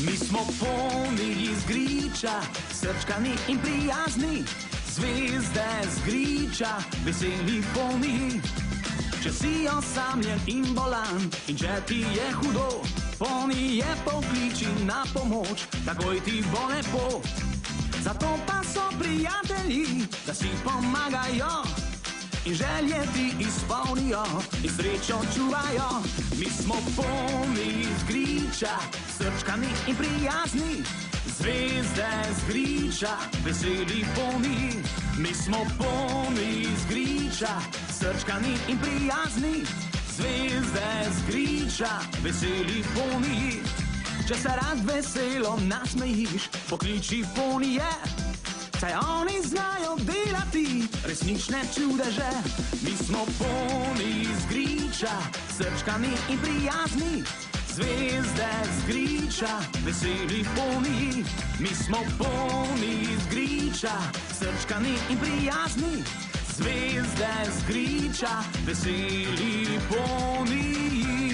Mi smo polni izgriča, srčkani in prijazni, zvezde zgriča, veseli polni. Če si osamljen in bolan in če ti je hudo, polni je pokliči na pomoč, takoj ti bo lepo. Zato pa so prijatelji, da si pomagajo in želje ti izpolnijo in srečo čuvajo. Mi smo polni izgriča, srčkani in prijazni, zvezde zgriča, veseli polni. Mi smo polni izgriča, srčkani in prijazni, zvezde zgriča, veseli polni. Če se rad veselo nasmejiš, pokliči polnije, saj oni znajo delati resnične čudeže. Mi smo polni izgriča, srčkani in prijazni, zvezde zgriča, veseli polni. Mi smo polni izgriča, srčkani in prijazni, zvezde zgriča, veseli polni.